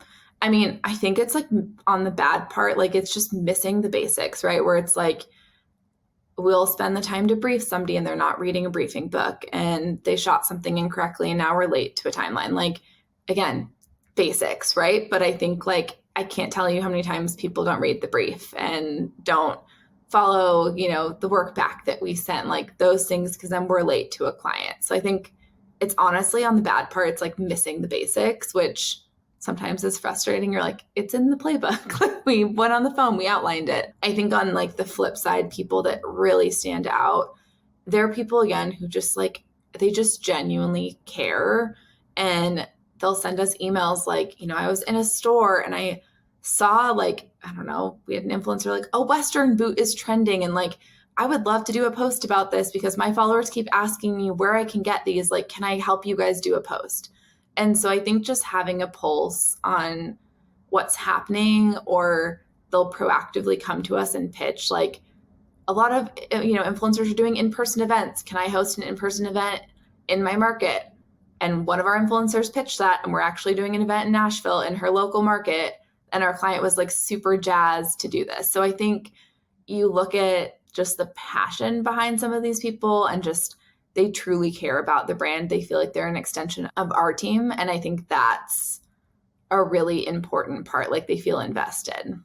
I mean, I think it's like on the bad part, like it's just missing the basics, right? Where it's like, we'll spend the time to brief somebody and they're not reading a briefing book and they shot something incorrectly and now we're late to a timeline. Like, again, basics, right? But I think like I can't tell you how many times people don't read the brief and don't follow, the work back that we sent, like those things, because then we're late to a client. So I think it's honestly on the bad part, it's like missing the basics, which sometimes is frustrating. You're like, it's in the playbook. We went on the phone, we outlined it. I think on like the flip side, people that really stand out, there are people again who just like, they just genuinely care. And they'll send us emails like, I was in a store and I saw like, I don't know, we had an influencer like, a Western boot is trending. And like, I would love to do a post about this because my followers keep asking me where I can get these. Like, can I help you guys do a post? And so I think just having a pulse on what's happening, or they'll proactively come to us and pitch. Like a lot of influencers are doing in-person events. Can I host an in-person event in my market? And one of our influencers pitched that, and we're actually doing an event in Nashville in her local market. And our client was like super jazzed to do this. So I think you look at just the passion behind some of these people and just they truly care about the brand. They feel like they're an extension of our team. And I think that's a really important part. Like they feel invested.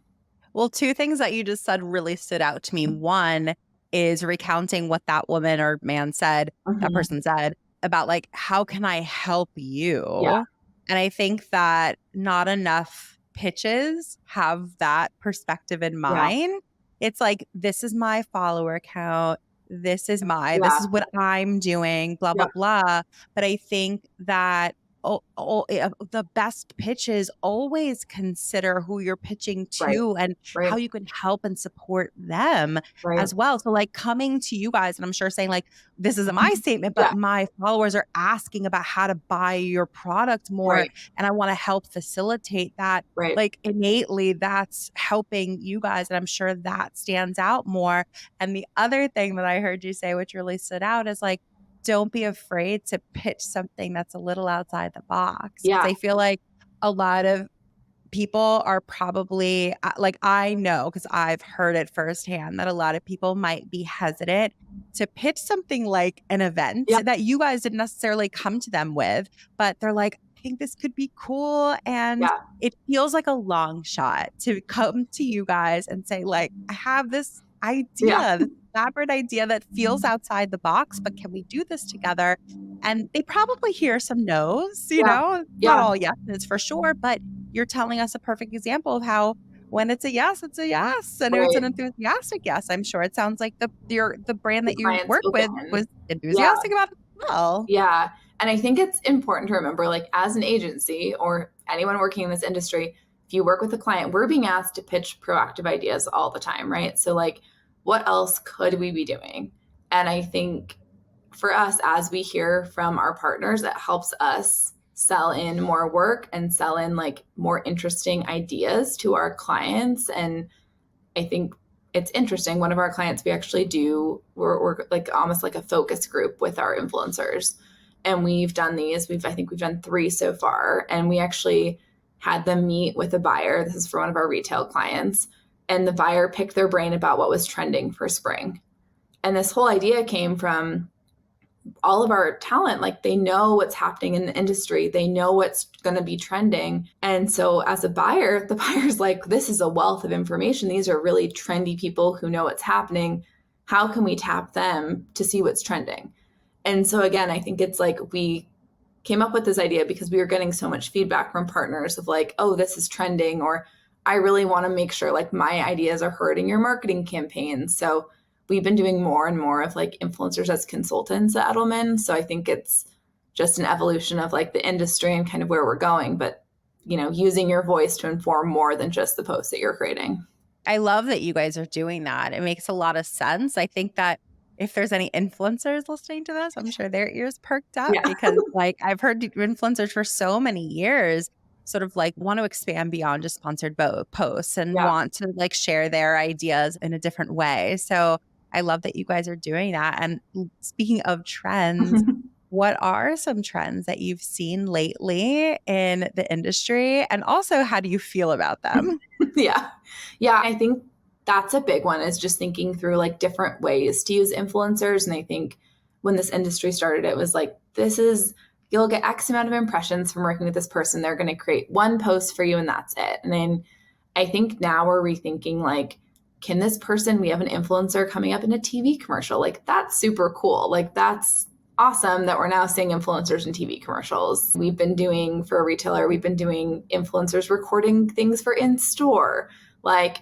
Well, two things that you just said really stood out to me. One is recounting what that woman or man said, that Mm-hmm. person said about like, how can I help Yeah. you? And I think that not enough pitches have that perspective in Yeah. mind. It's like, this is my follower count. This is Yeah. what I'm doing, blah, blah, Yeah. blah. But I think that the best pitches, always consider who you're pitching Right. to and how Right. you can help and support them Right. as well. So like coming to you guys, and I'm sure saying like, this isn't my statement, but Yeah. my followers are asking about how to buy your product more. Right. And I want to help facilitate that. Right. Like innately, that's helping you guys. And I'm sure that stands out more. And the other thing that I heard you say, which really stood out, is like, don't be afraid to pitch something that's a little outside the box. Cause Yeah. I feel like a lot of people are probably like, I know because I've heard it firsthand that a lot of people might be hesitant to pitch something like an event Yeah. that you guys didn't necessarily come to them with, but they're like, I think this could be cool. And Yeah. it feels like a long shot to come to you guys and say, like, I have this Yeah. idea, this elaborate idea that feels outside the box, but can we do this together? And they probably hear some no's, Yeah. not Yeah. all yeses for sure, but you're telling us a perfect example of how when it's a yes, it's a yes, and it's Right. an enthusiastic yes. I'm sure it sounds like the brand The that you client's work with open. was Yeah. enthusiastic about it as well. Yeah. And I think it's important to remember, like, as an agency or anyone working in this industry, if you work with a client, we're being asked to pitch proactive ideas all the time, right? So, like, what else could we be doing? And I think for us, as we hear from our partners, it helps us sell in more work and sell in like more interesting ideas to our clients. And I think it's interesting. One of our clients, we actually do, we're like almost like a focus group with our influencers. And we've done these. I think we've done 3 so far. And we actually had them meet with a buyer. This is for one of our retail clients. And the buyer picked their brain about what was trending for spring. And this whole idea came from all of our talent. Like, they know what's happening in the industry, they know what's going to be trending. And so as a buyer, the buyer's like, this is a wealth of information, these are really trendy people who know what's happening, how can we tap them to see what's trending? And so again, I think it's like we came up with this idea because we were getting so much feedback from partners of like, oh, this is trending, or I really want to make sure like my ideas are heard in your marketing campaigns. So we've been doing more and more of like influencers as consultants at Edelman. So I think it's just an evolution of like the industry and kind of where we're going, but using your voice to inform more than just the posts that you're creating. I love that you guys are doing that. It makes a lot of sense. I think that if there's any influencers listening to this, I'm sure their ears perked up Yeah. because like I've heard influencers for so many years sort of like want to expand beyond just sponsored posts and Yeah. want to like share their ideas in a different way. So I love that you guys are doing that. And speaking of trends, what are some trends that you've seen lately in the industry? And also, how do you feel about them? Yeah. Yeah. I think that's a big one, is just thinking through like different ways to use influencers. And I think when this industry started, it was like, you'll get X amount of impressions from working with this person. They're going to create one post for you and that's it. And then I think now we're rethinking like, can this person, we have an influencer coming up in a TV commercial. Like, that's super cool. Like, that's awesome that we're now seeing influencers in TV commercials. We've been doing, for a retailer, we've been doing influencers recording things for in store. Like,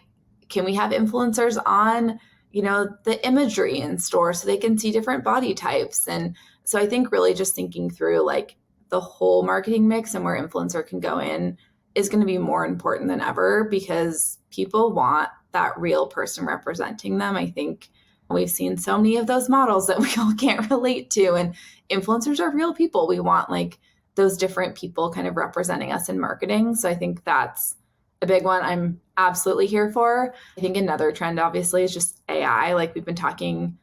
can we have influencers on, the imagery in store so they can see different body types? And so I think really just thinking through like the whole marketing mix and where influencer can go in is going to be more important than ever, because people want that real person representing them. I think we've seen so many of those models that we all can't relate to, and influencers are real people. We want like those different people kind of representing us in marketing. So I think that's a big one I'm absolutely here for. I think another trend obviously is just AI. Like, we've been talking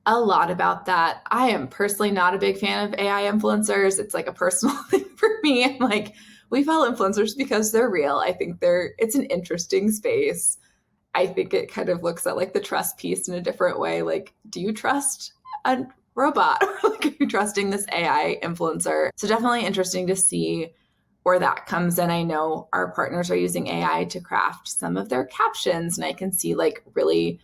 a lot about that. I am personally not a big fan of AI influencers. It's like a personal thing for me. I'm like, we follow influencers because they're real. I think it's an interesting space. I think it kind of looks at like the trust piece in a different way. Like, do you trust a robot? Or like, are you trusting this AI influencer? So definitely interesting to see where that comes in. I know our partners are using AI to craft some of their captions, and I can see like really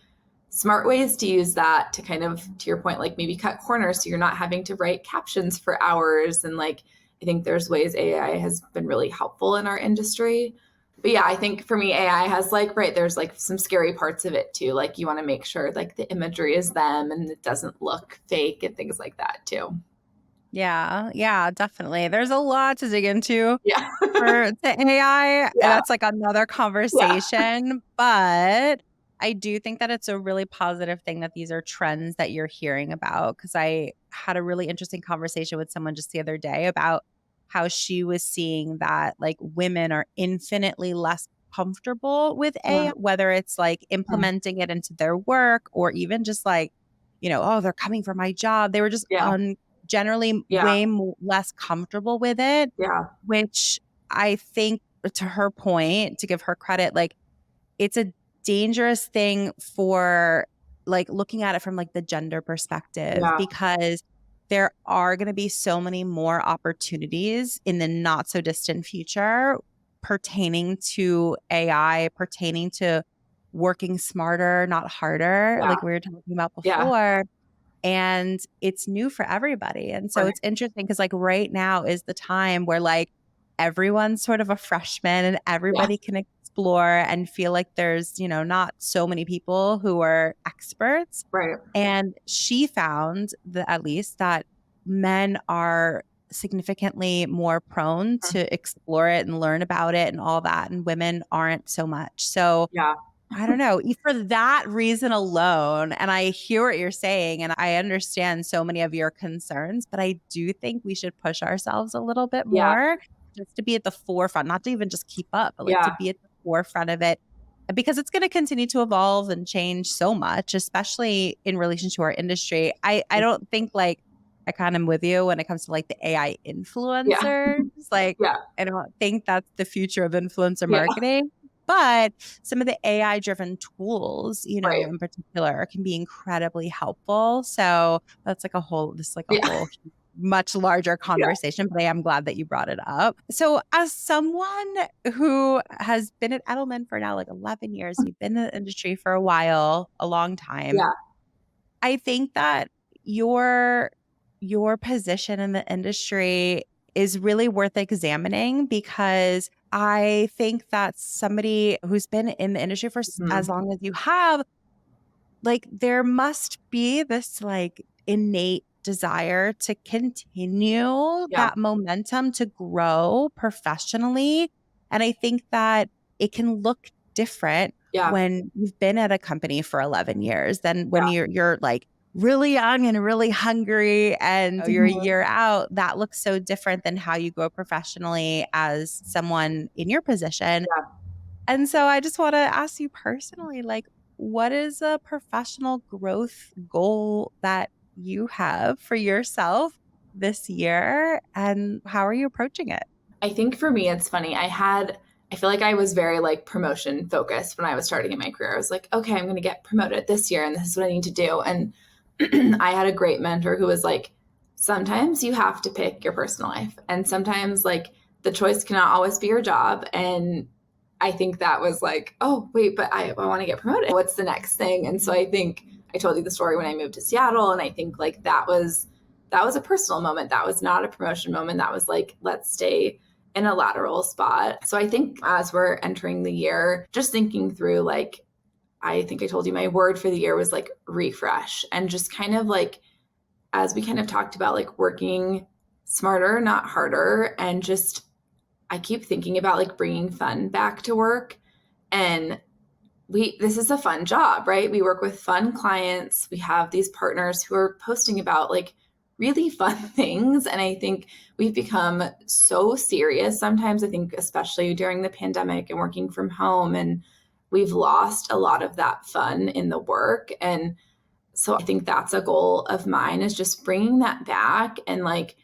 smart ways to use that to kind of, to your point, like maybe cut corners so you're not having to write captions for hours. And like, I think there's ways AI has been really helpful in our industry. But yeah, I think for me, AI has like, right, there's like some scary parts of it too. Like, you want to make sure like the imagery is them and it doesn't look fake and things like that too. Yeah, definitely. There's a lot to dig into Yeah. for the AI. Yeah. That's like another Yeah. conversation, but I do think that it's a really positive thing that these are trends that you're hearing about. Cause I had a really interesting conversation with someone just the other day about how she was seeing that like women are infinitely less comfortable with AI, whether it's like Mm. implementing it into their work or even just like, oh, they're coming for my job. They were just Yeah. generally Yeah. way less comfortable with it, Yeah. which I think, to her point, to give her credit, like it's a dangerous thing for like looking at it from like the gender perspective, Yeah. because there are going to be so many more opportunities in the not so distant future pertaining to AI, pertaining to working smarter, not harder, Yeah. like we were talking about Yeah. before, and it's new for everybody. And so Right. it's interesting because like right now is the time where like everyone's sort of a freshman and Yeah. everybody can explore and feel like there's, not so many people who are experts. Right. And she found that at least that men are significantly more prone Mm. to explore it and learn about it and all that, and women aren't so much. So Yeah. I don't know, for that reason alone, and I hear what you're saying, and I understand so many of your concerns, but I do think we should push ourselves a little bit Yeah. more just to be at the forefront, not to even just keep up, but like to Yeah. be at the forefront of it because it's going to continue to evolve and change so much, especially in relation to our industry. I don't think like I kind of am with you when it comes to like the AI Yeah. influencers. Like, Yeah. I don't think that's the future of influencer Yeah. marketing. But some of the AI driven tools, Right. in particular, can be incredibly helpful. So that's like a Yeah. whole much larger Yeah. conversation, but I am glad that you brought it up. So, as someone who has been at Edelman for now like 11 years, you've been in the industry for a while, a long time. Yeah. I think that your your position in the industry is really worth examining because I think that somebody who's been in the industry for as Mhm. long as you have, like there must be this like innate desire to continue Yeah. that momentum to grow professionally. And I think that it can look different Yeah. when you've been at a company for 11 years than when Yeah. you're like really young and really hungry and you're a Mhm. year out. That looks so different than how you grow professionally as someone in your position. Yeah. And so I just want to ask you personally, like, what is a professional growth goal that you have for yourself this year? And how are you approaching it? I think for me, it's funny. I feel like I was very like promotion focused when I was starting in my career. I was like, okay, I'm going to get promoted this year and this is what I need to do. And I had a great mentor who was like, sometimes you have to pick your personal life. And sometimes like the choice cannot always be your job. And I think that was like, oh, wait, but I want to get promoted. What's the next thing? And so I think I told you the story when I moved to Seattle. And I think like that was a personal moment. That was not a promotion moment. That was like, let's stay in a lateral spot. So I think as we're entering the year, just thinking through like, I think I told you my word for the year was like refresh and just kind of like, as we kind of talked about, like working smarter, not harder. And just, I keep thinking about like bringing fun back to work. And this is a fun job, right? We work with fun clients. We have these partners who are posting about like really fun things. And I think we've become so serious sometimes, I think, especially during the pandemic and working from home. And we've lost a lot of that fun in the work. And so I think that's a goal of mine is just bringing that back and like,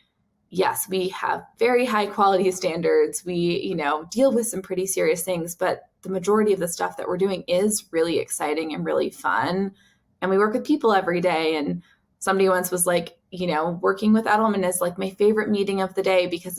yes, we have very high quality standards. We, deal with some pretty serious things, but the majority of the stuff that we're doing is really exciting and really fun. And we work with people every day. And somebody once was like, working with Edelman is like my favorite meeting of the day because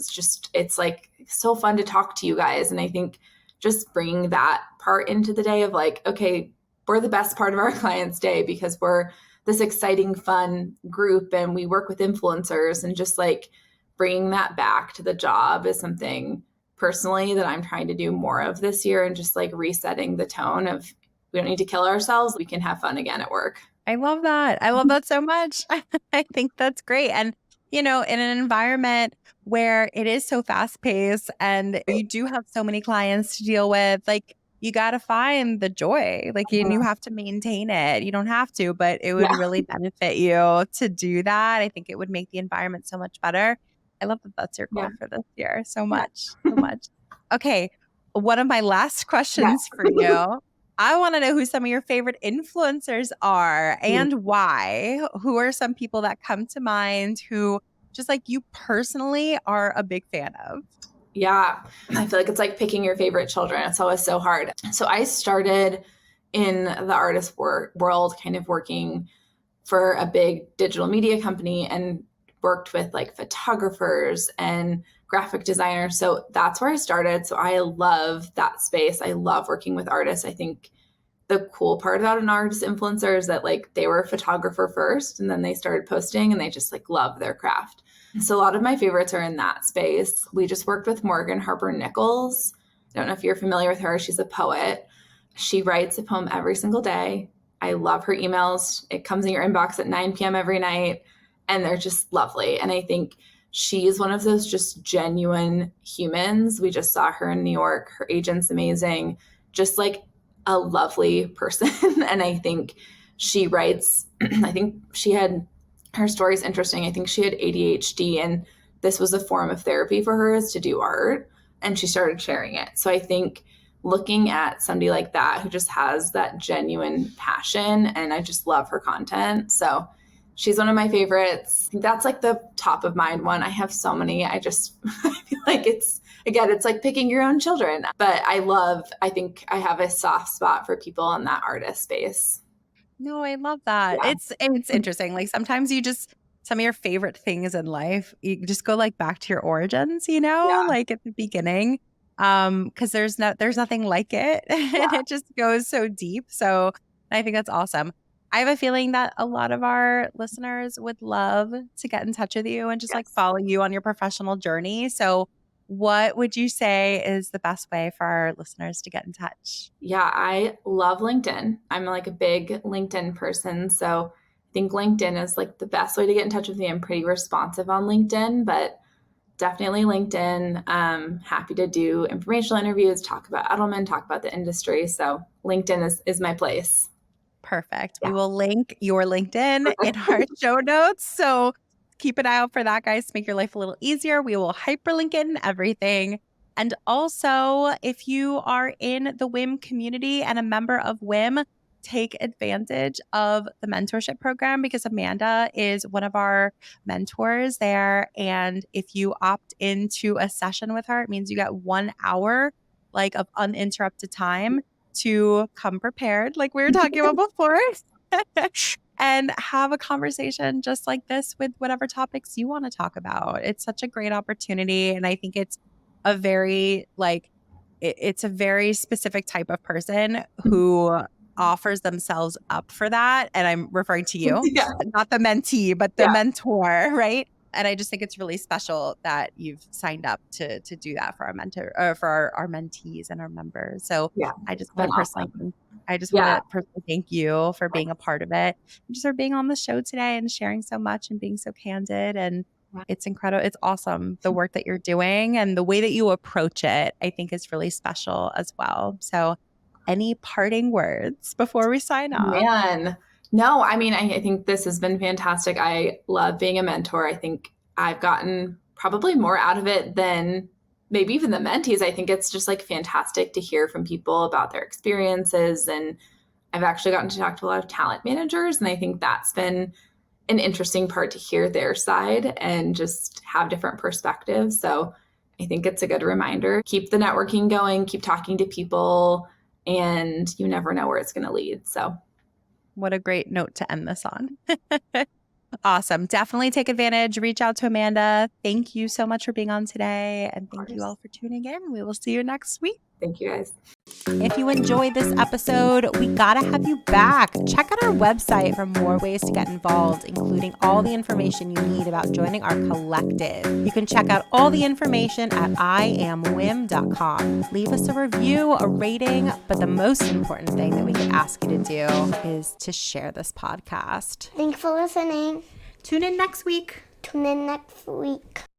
it's like so fun to talk to you guys. And I think just bringing that part into the day of like, okay, we're the best part of our client's day because we're this exciting, fun group and we work with influencers and just like, bringing that back to the job is something personally that I'm trying to do more of this year and just like resetting the tone of we don't need to kill ourselves. We can have fun again at work. I love that. I love that so much. I think that's great. And in an environment where it is so fast paced and you do have so many clients to deal with, like you got to find the joy, like you have to maintain it. You don't have to, but it would Yeah. really benefit you to do that. I think it would make the environment so much better. I love that that's your Yeah. goal for this year. So Yeah. much, so much. Okay. One of my last Yeah. questions for you. I want to know who some of your favorite influencers are and why. Who are some people that come to mind who just like you personally are a big fan of? Yeah. I feel like it's like picking your favorite children. It's always so hard. So I started in the artist world, kind of working for a big digital media company and worked with like photographers and graphic designers. So that's where I started. So I love that space. I love working with artists. I think the cool part about an artist influencer is that like they were a photographer first and then they started posting and they just like love their craft. So a lot of my favorites are in that space. We just worked with Morgan Harper Nichols. I don't know if you're familiar with her. She's a poet. She writes a poem every single day. I love her emails. It comes in your inbox at 9 p.m. every night, and they're just lovely. And I think she is one of those just genuine humans. We just saw her in New York. Her agent's amazing, just like a lovely person. And I think she writes, I think her story is interesting. I think she had ADHD, and this was a form of therapy for her is to do art, and she started sharing it. So I think looking at somebody like that who just has that genuine passion, and I just love her content. So she's one of my favorites. I think that's like the top of mind one. I have so many. I feel like it's like picking your own children. But I think I have a soft spot for people in that artist space. No, I love that. Yeah. It's interesting. Like sometimes some of your favorite things in life, you just go like back to your origins, Yeah. like at the beginning. Because there's nothing like it. And it just goes so deep. So I think that's awesome. I have a feeling that a lot of our listeners would love to get in touch with you and just like follow you on your professional journey. So what would you say is the best way for our listeners to get in touch? Yeah, I love LinkedIn. I'm like a big LinkedIn person. So I think LinkedIn is like the best way to get in touch with me. I'm pretty responsive on LinkedIn, but definitely LinkedIn. Happy to do informational interviews, talk about Edelman, talk about the industry. So LinkedIn is my place. Perfect. Yeah. We will link your LinkedIn in our show notes. So keep an eye out for that, guys, to make your life a little easier. We will hyperlink it and everything. And also, if you are in the WIM community and a member of WIM, take advantage of the mentorship program because Amanda is one of our mentors there. And if you opt into a session with her, it means you get 1 hour like of uninterrupted time to come prepared, like we were talking about before, and have a conversation just like this with whatever topics you want to talk about. It's such a great opportunity. And I think it's a very it's a very specific type of person who offers themselves up for that. And I'm referring to you, Yeah. not the mentee, but the Yeah. mentor, right? And I just think it's really special that you've signed up to do that for our mentor or for our mentees and our members. So Yeah. I just want to personally thank you for being a part of it, and just for being on the show today and sharing so much and being so candid. And it's incredible. It's awesome the work that you're doing and the way that you approach it, I think is really special as well. So any parting words before we sign off? Man. No, I mean, I think this has been fantastic. I love being a mentor. I think I've gotten probably more out of it than maybe even the mentees. I think it's just like fantastic to hear from people about their experiences. And I've actually gotten to talk to a lot of talent managers. And I think that's been an interesting part to hear their side and just have different perspectives. So I think it's a good reminder. Keep the networking going, keep talking to people, and you never know where it's going to lead. So what a great note to end this on. Awesome. Definitely take advantage. Reach out to Amanda. Thank you so much for being on today. And thank you all for tuning in. We will see you next week. Thank you, guys. If you enjoyed this episode, we gotta have you back. Check out our website for more ways to get involved, including all the information you need about joining our collective. You can check out all the information at iamwim.com. Leave us a review, a rating, but the most important thing that we can ask you to do is to share this podcast. Thanks for listening. Tune in next week. Tune in next week.